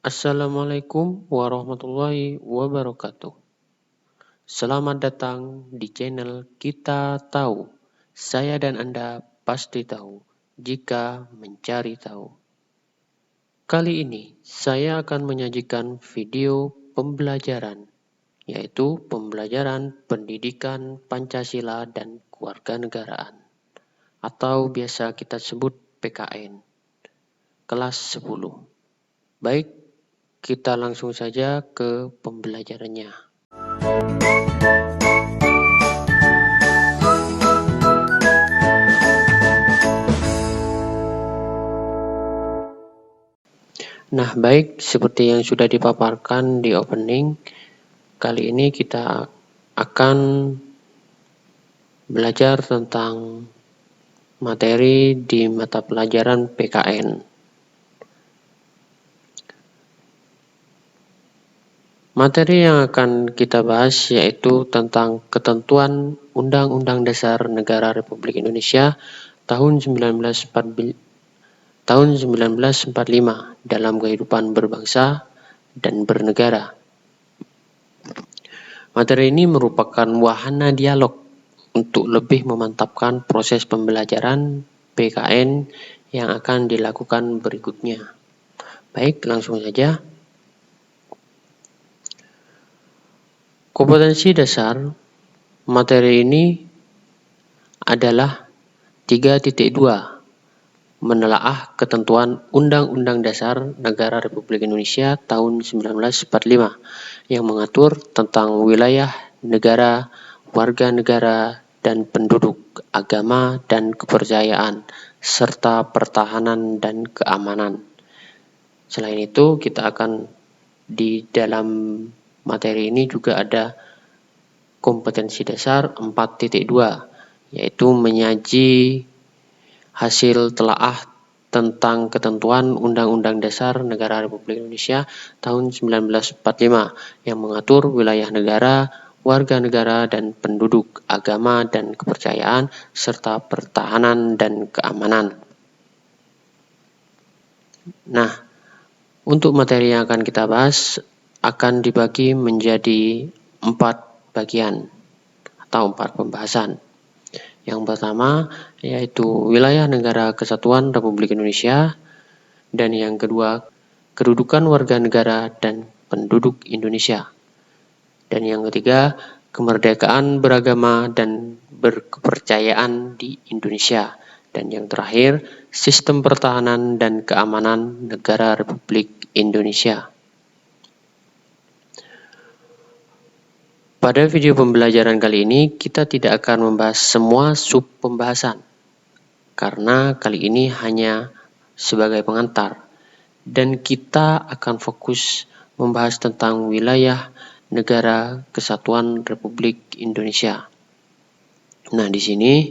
Assalamualaikum warahmatullahi wabarakatuh. Selamat datang di channel Kita Tahu. Saya dan Anda pasti tahu jika mencari tahu. Kali ini saya akan menyajikan video pembelajaran, yaitu pembelajaran pendidikan Pancasila dan Kewarganegaraan, atau biasa kita sebut PKN, kelas 10. Baik, kita langsung saja ke pembelajarannya. Nah, baik, seperti yang sudah dipaparkan di opening, kali ini kita akan belajar tentang materi di mata pelajaran PKN. Materi yang akan kita bahas yaitu tentang ketentuan Undang-Undang Dasar Negara Republik Indonesia tahun 1945 dalam kehidupan berbangsa dan bernegara. Materi ini merupakan wahana dialog untuk lebih memantapkan proses pembelajaran PKN yang akan dilakukan berikutnya. Baik, langsung saja. Kompetensi dasar materi ini adalah 3.2, menelaah ketentuan Undang-Undang Dasar Negara Republik Indonesia tahun 1945 yang mengatur tentang wilayah negara, warga negara, dan penduduk, agama dan kepercayaan, serta pertahanan dan keamanan. Selain itu, kita akan di dalam materi ini juga ada kompetensi dasar 4.2, yaitu menyaji hasil telaah tentang ketentuan Undang-Undang Dasar Negara Republik Indonesia tahun 1945 yang mengatur wilayah negara, warga negara dan penduduk, agama dan kepercayaan, serta pertahanan dan keamanan. Nah, untuk materi yang akan kita bahas akan dibagi menjadi 4 bagian atau 4 pembahasan. Yang pertama yaitu wilayah negara kesatuan Republik Indonesia, dan yang kedua kedudukan warga negara dan penduduk Indonesia, dan yang ketiga kemerdekaan beragama dan berkepercayaan di Indonesia, dan yang terakhir sistem pertahanan dan keamanan negara Republik Indonesia. Pada video pembelajaran kali ini, kita tidak akan membahas semua sub pembahasan, karena kali ini hanya sebagai pengantar, dan kita akan fokus membahas tentang wilayah negara kesatuan Republik Indonesia. Nah, di sini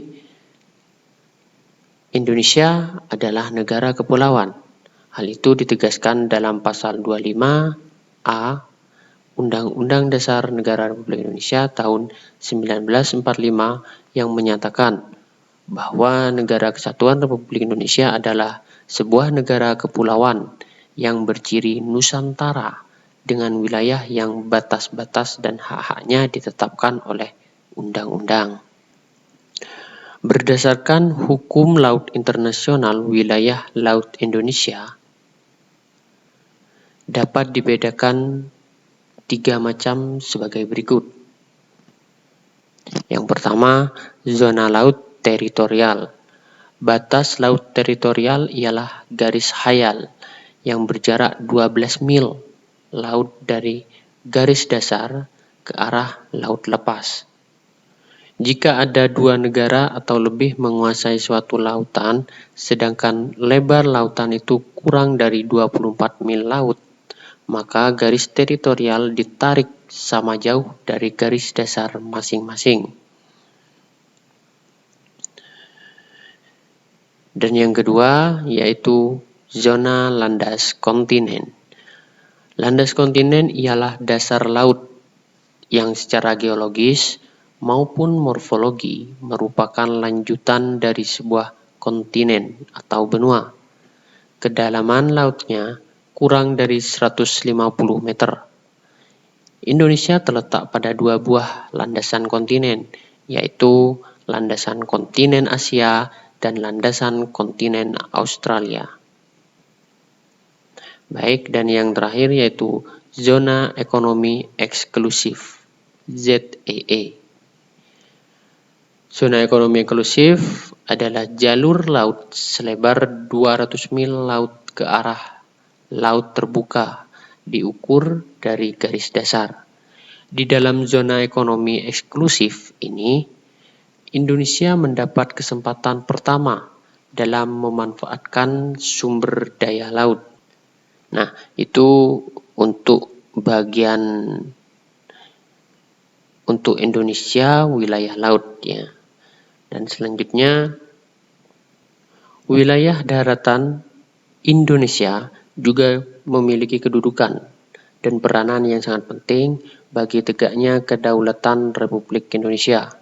Indonesia adalah negara kepulauan. Hal itu ditegaskan dalam pasal 25A Undang-Undang Dasar Negara Republik Indonesia tahun 1945 yang menyatakan bahwa negara kesatuan Republik Indonesia adalah sebuah negara kepulauan yang berciri Nusantara dengan wilayah yang batas-batas dan hak-haknya ditetapkan oleh undang-undang. Berdasarkan hukum laut internasional, wilayah laut Indonesia dapat dibedakan 3 macam sebagai berikut. Yang pertama, zona laut teritorial. Batas laut teritorial ialah garis hayal yang berjarak 12 mil laut dari garis dasar ke arah laut lepas. Jika ada 2 negara atau lebih menguasai suatu lautan, sedangkan lebar lautan itu kurang dari 24 mil laut, maka garis teritorial ditarik sama jauh dari garis dasar masing-masing. Dan yang kedua yaitu zona landas kontinen. Landas kontinen ialah dasar laut yang secara geologis maupun morfologi merupakan lanjutan dari sebuah kontinen atau benua. Kedalaman lautnya kurang dari 150 meter. Indonesia terletak pada dua buah landasan kontinen, yaitu landasan kontinen Asia dan landasan kontinen Australia. Baik, dan yang terakhir yaitu zona ekonomi eksklusif, ZEE. Zona ekonomi eksklusif adalah jalur laut selebar 200 mil laut ke arah laut terbuka diukur dari garis dasar. Di dalam zona ekonomi eksklusif ini, Indonesia mendapat kesempatan pertama dalam memanfaatkan sumber daya laut. Nah, itu untuk Indonesia wilayah laut ya. Dan selanjutnya wilayah daratan Indonesia juga memiliki kedudukan dan peranan yang sangat penting bagi tegaknya kedaulatan Republik Indonesia.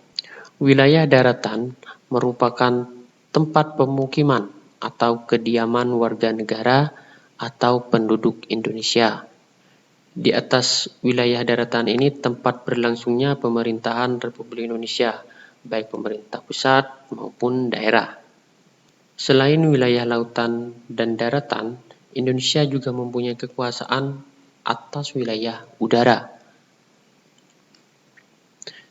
Wilayah daratan merupakan tempat pemukiman atau kediaman warga negara atau penduduk Indonesia. Di atas wilayah daratan ini tempat berlangsungnya pemerintahan Republik Indonesia, baik pemerintah pusat maupun daerah. Selain wilayah lautan dan daratan, Indonesia juga mempunyai kekuasaan atas wilayah udara.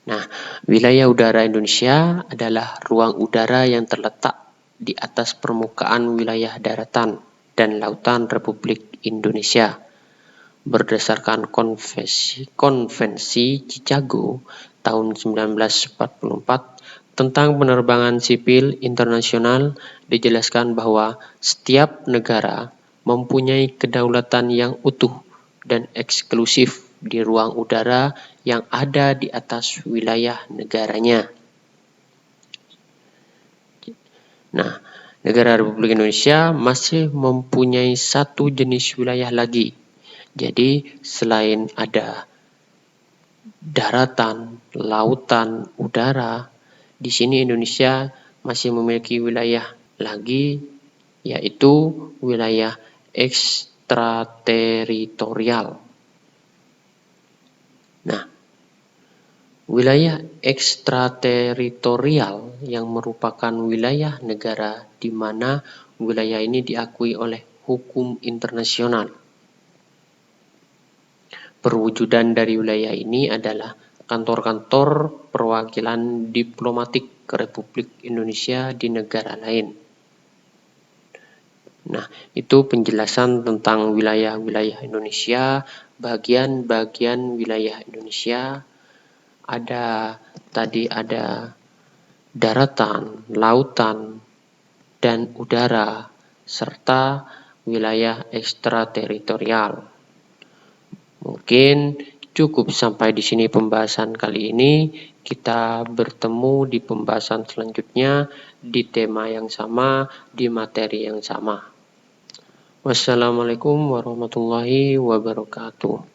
Nah, wilayah udara Indonesia adalah ruang udara yang terletak di atas permukaan wilayah daratan dan lautan Republik Indonesia. Berdasarkan konvensi Chicago tahun 1944 tentang penerbangan sipil internasional, dijelaskan bahwa setiap negara mempunyai kedaulatan yang utuh dan eksklusif di ruang udara yang ada di atas wilayah negaranya. Nah, negara Republik Indonesia masih mempunyai satu jenis wilayah lagi. Jadi, selain ada daratan, lautan, udara, di sini Indonesia masih memiliki wilayah lagi, yaitu wilayah ekstrateritorial. Nah, wilayah ekstrateritorial yang merupakan wilayah negara di mana wilayah ini diakui oleh hukum internasional. Perwujudan dari wilayah ini adalah kantor-kantor perwakilan diplomatik Republik Indonesia di negara lain. Nah, itu penjelasan tentang wilayah-wilayah Indonesia, bagian-bagian wilayah Indonesia. Ada daratan, lautan, dan udara, serta wilayah ekstrateritorial. Mungkin cukup sampai di sini pembahasan kali ini. Kita bertemu di pembahasan selanjutnya di tema yang sama, di materi yang sama. Wassalamualaikum warahmatullahi wabarakatuh.